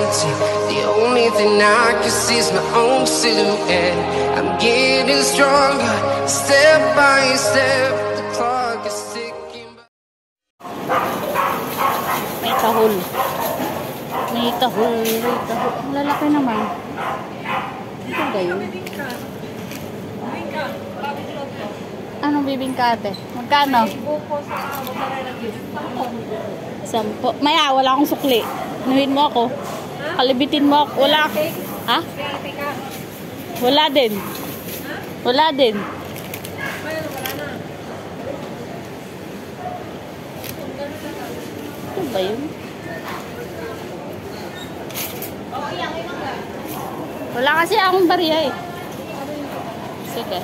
reality. The only thing I can see is my own silhouette. I'm getting stronger, step by step. The clock is ticking. May tahol. May tahol. Ang lalaki naman. Ito ba yun? Anong bibingkate? Magkano? 10. Maya, wala akong sukli. Nuhin mo ako. Kalibitin mo ako. Wala. Ha? Wala din. Wala din. Ito ba yun? Wala kasi akong bariya eh. Sige.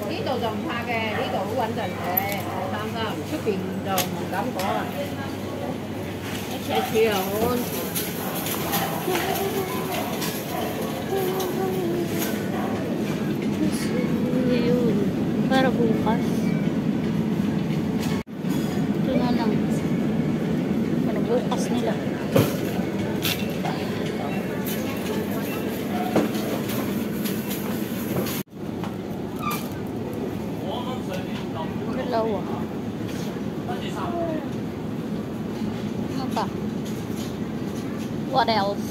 Dito就唔怕嘅，呢度好穩陣嘅，唔好擔心。出邊就唔敢講啊，赤柱又好安全。Para bukas. Ito na lang. Para bukas nila. Dalawa. Ano pa? What else?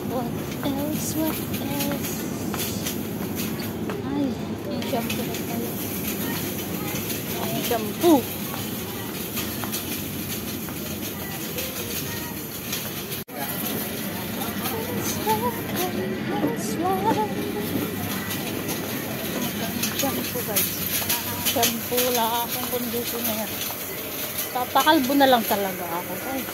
What else? What else? Ay, yung shampoo na tayo. Yung shampoo. Shampoo guys. Shampoo lang akong conditioner. Papakalbo na lang talaga ako guys.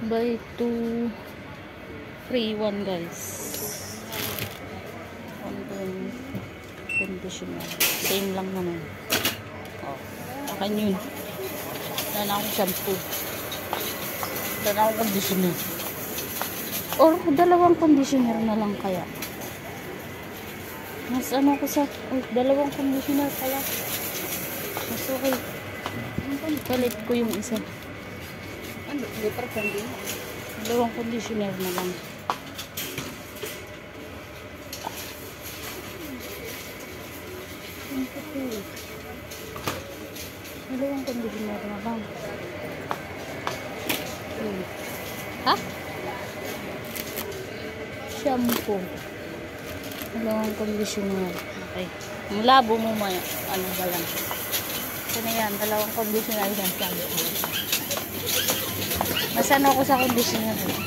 Buy 2 free 1 guys. One conditioner. Same lang naman. Oh, akin yun. Wala na akong shampoo. Wala na akong conditioner. Or dalawang conditioner na lang kaya. Mas ano ko sa dalawang conditioner pala. Mas okay. Palit ko yung isa. Ano, super candy. Dalawang conditioner na lang. Dalawang conditioner na lang. Ha? Shampoo. Dalawang conditioner. Okay. Ang labo mo may ano ba lang. Ano yan? Dalawang conditioner yan. Shampoo. Masano ako sa conditioner. Ano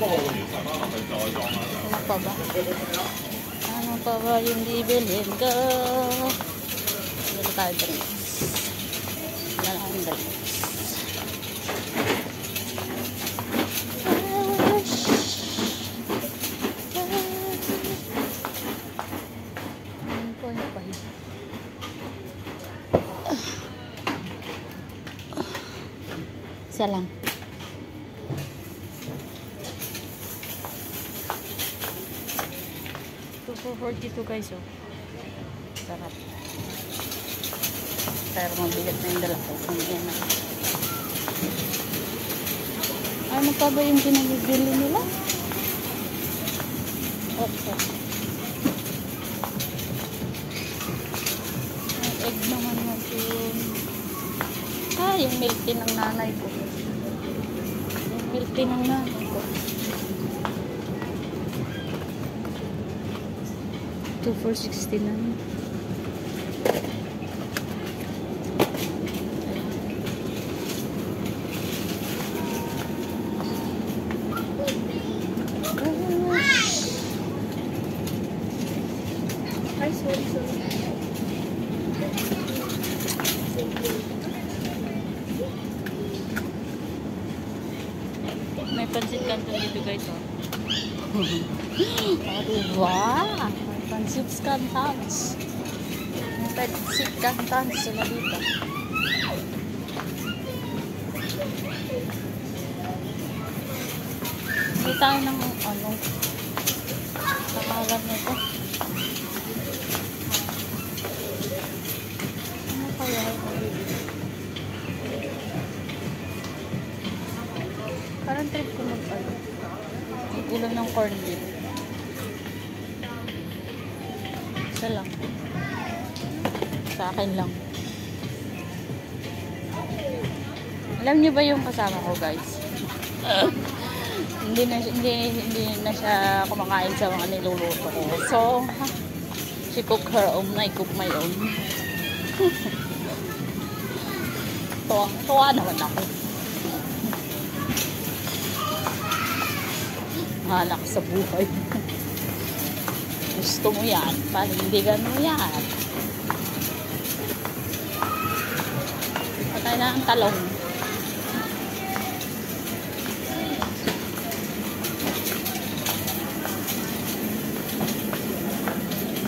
pa ba? Ano pa ba yung bibilhin ko? Bili tayo drinks. Wala na akong drinks. Isa lang. $2.42 guys oh. Sarap. Pero mabigat na yung dala ko. Ano pa ba yung pinabibili nila? Okay. Ang egg naman natin. Ah, yung milk tea ng nanay ko. Yung milk tea ng nanay ko. 2 for 69. Ay, sorry. May pansit canton dito guys. Oh. Oh, diba? May pansit cantons. May pansit cantons sila dito. Hindi tayo ng ano. Nakahalan nito. Ano kaya? Parang trip ko mag-ano. Ulam ng corn beef. Isa lang. Sa akin lang. Alam niyo ba yung kasama ko guys? Hindi na siya kumakain sa mga niluluto ko. So, she cook her own, I cook my own. Tuwa naman ako. Halak sa buhay. Gusto mo yan, panindigan mo yan. Patay na ang talong.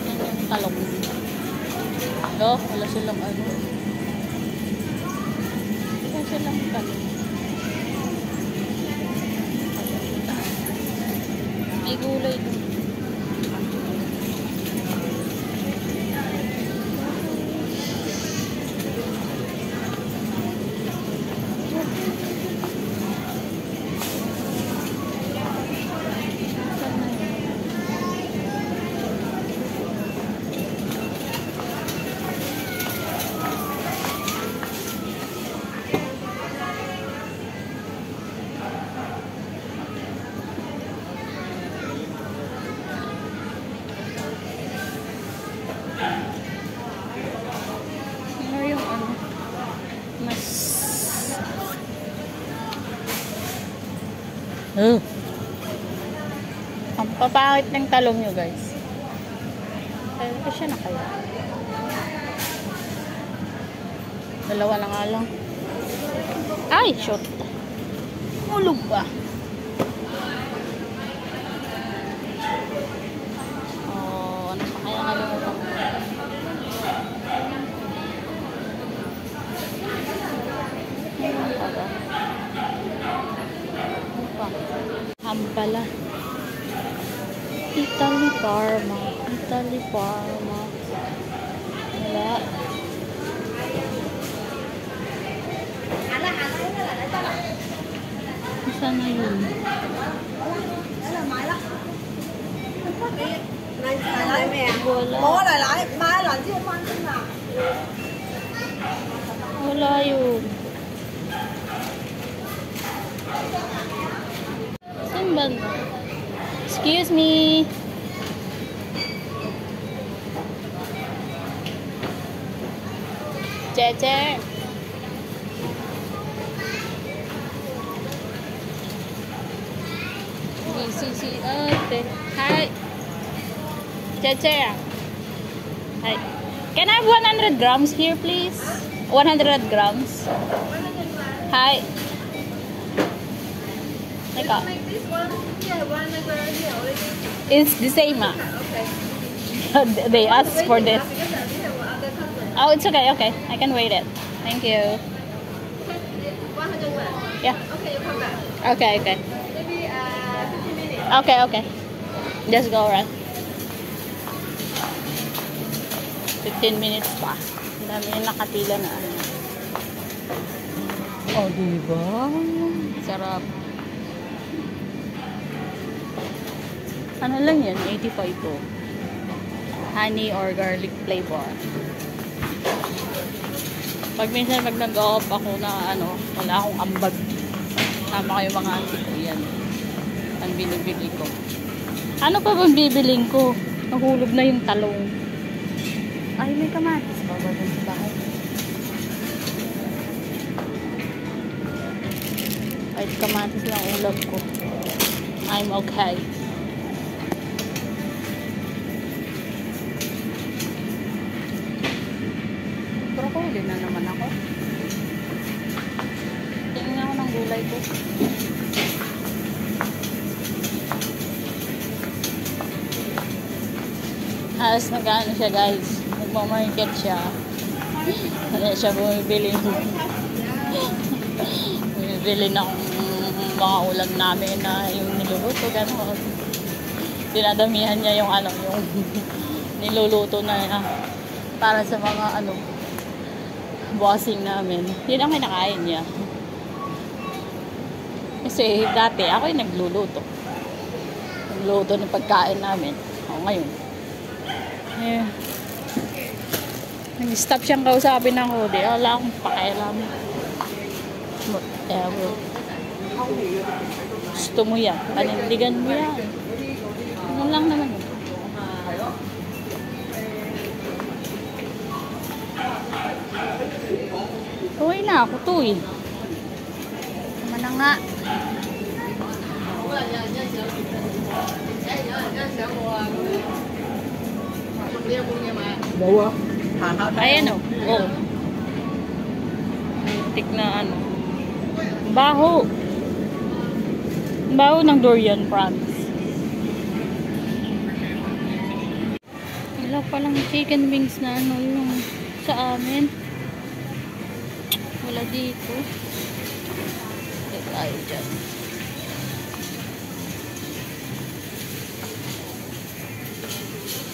Yan yung talong. Wala silang ano. Wala silang talong. May gulay dun. Ang papangit ng talong nyo guys. Ito siya na kaya. Dalawa na nga lang. Ay, shoot. Ulog ba? Oh, ano pa kaya nakalimutan ko? Hampala. Italy Parma. Italy Parma. Wala. Saan na yun? Wala yun. Saan ba? Excuse me. Cheche. BCC ate. Hi. Cheche. Hi. Can I have 100 grams here, please? 100 grams. Hi. Ikaw. It's the same, ah. Okay. They asked for this. Oh, it's okay, okay. I can wait it. Thank you. 100 grams. Yeah. Okay, you come back. Okay, okay. Maybe 15 minutes. Okay, okay. Just go around. 15 minutes pa. Ang dami yung nakatila na ano. Oh, diba? Sarap. Ano lang yan? 85 po. Honey or garlic flavor. Pag minsan nag-off ako na ano, wala akong ambag. Tama kayo mga auntie ko. Yan. Ang binibili ko. Ano pa bang bibiling ko? Nahulog na yung talong. Ay, may kamatis pa ba dun sa bahay? Ay, kamatis lang ulam ko. I'm okay. Broccoli na naman ako. Tingnan ako ng gulay ko. Halos nag-ano siya guys. Nagmamarket siya. Kaya siya bumibili ng mga ulam namin na yung niluluto. Gano'n. Dinadamihan niya yung ano, yung niluluto na para sa mga ano, bossing namin. Yun ang kinakain niya. Kasi dati ako yung nagluluto. Nagluluto ng pagkain namin. O ngayon. Eh, nag-stop siyang kausapin ako. Di wala akong pakialam. Whatever. Gusto mo yan. Panindigan mo yan. Ano lang naman. Uwi na ako to eh. Tama na nga. Bawa. Ayan o. Oh. Tik na ano. Baho. Baho ng durian prawns. Wala palang chicken wings na ano yung sa amin. Wala dito. Ito tayo dyan.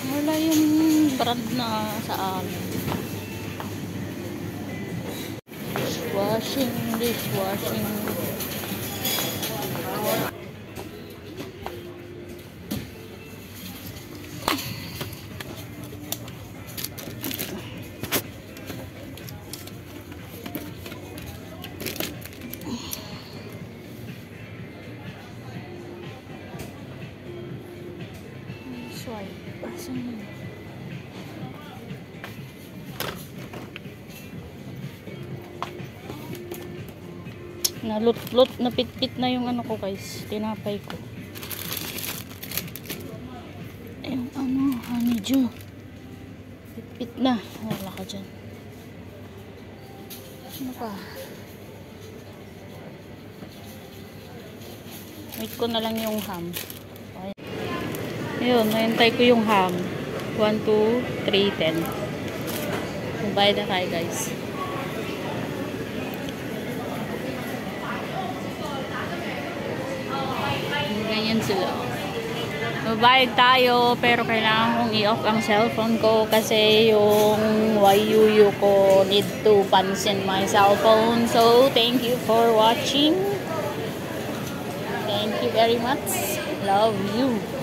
Wala yung brand na sa amin. Dishwashing. Swipe. Asan yun? Nalut-lut, napit-pit na yung ano ko guys, tinapay ko. Yung ano, honeydew. Pit-pit na. Wala ka dyan. Ano pa? Wait ko na lang yung ham. Okay. Ayun, nahintay ko yung ham. 1, 2, 3, 10. Magbayad na tayo guys. Ganyan sila. Mabayad tayo pero kailangan kong i-off ang cellphone ko kasi yung YUU ko need to pansin my cellphone. So, thank you for watching. Thank you very much. Love you.